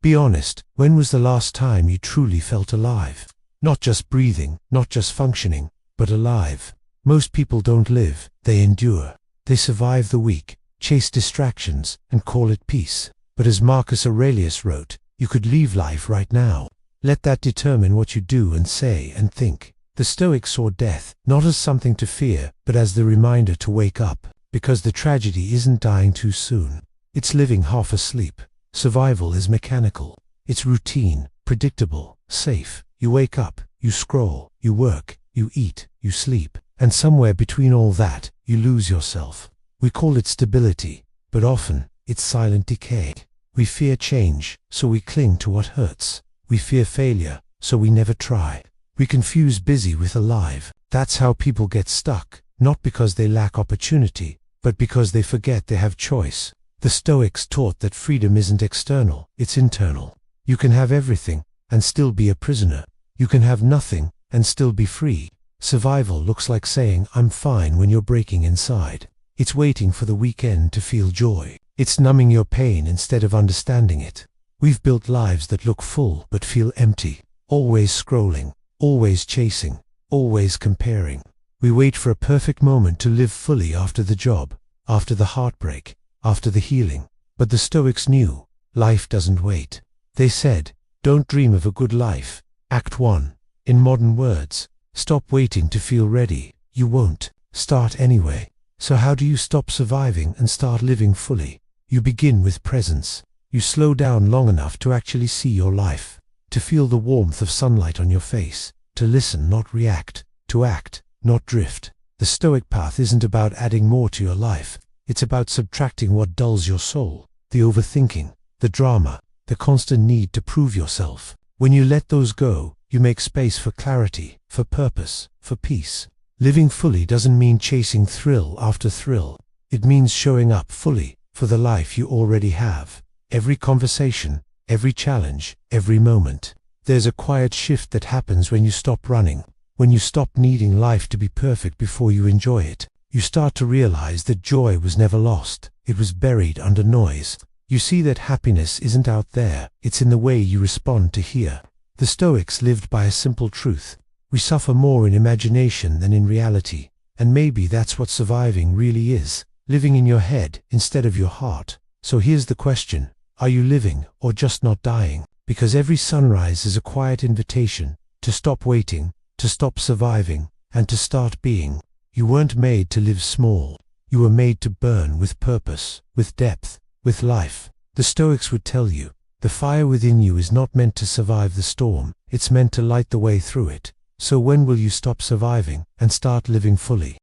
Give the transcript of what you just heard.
Be honest, when was the last time you truly felt alive? Not just breathing, not just functioning, but alive. Most people don't live, they endure. They survive the week, chase distractions, and call it peace. But as Marcus Aurelius wrote, you could leave life right now. Let that determine what you do and say and think. The Stoics saw death, not as something to fear, but as the reminder to wake up. Because the tragedy isn't dying too soon. It's living half asleep. Survival is mechanical. It's routine, predictable, safe. You wake up, you scroll, you work, you eat, you sleep. And somewhere between all that, you lose yourself. We call it stability, but often, it's silent decay. We fear change, so we cling to what hurts. We fear failure, so we never try. We confuse busy with alive. That's how people get stuck, not because they lack opportunity, but because they forget they have choice. The Stoics taught that freedom isn't external, it's internal. You can have everything, and still be a prisoner. You can have nothing, and still be free. Survival looks like saying, I'm fine when you're breaking inside. It's waiting for the weekend to feel joy. It's numbing your pain instead of understanding it. We've built lives that look full but feel empty. Always scrolling, always chasing, always comparing. We wait for a perfect moment to live fully after the job, after the heartbreak, after the healing. But the Stoics knew, life doesn't wait. They said, don't dream of a good life. Act 1. In modern words, stop waiting to feel ready. You won't. Start anyway. So how do you stop surviving and start living fully? You begin with presence. You slow down long enough to actually see your life, to feel the warmth of sunlight on your face, to listen, not react, to act, not drift. The Stoic path isn't about adding more to your life. It's about subtracting what dulls your soul, the overthinking, the drama, the constant need to prove yourself. When you let those go, you make space for clarity, for purpose, for peace. Living fully doesn't mean chasing thrill after thrill. It means showing up fully for the life you already have. Every conversation, every challenge, every moment. There's a quiet shift that happens when you stop running, when you stop needing life to be perfect before you enjoy it. You start to realize that joy was never lost. It was buried under noise. You see that happiness isn't out there, it's in the way you respond to here. The Stoics lived by a simple truth. We suffer more in imagination than in reality, and maybe that's what surviving really is, living in your head instead of your heart. So here's the question, are you living or just not dying? Because every sunrise is a quiet invitation to stop waiting, to stop surviving, and to start being. You weren't made to live small. You were made to burn with purpose, with depth, with life. The Stoics would tell you, the fire within you is not meant to survive the storm, it's meant to light the way through it. So when will you stop surviving and start living fully?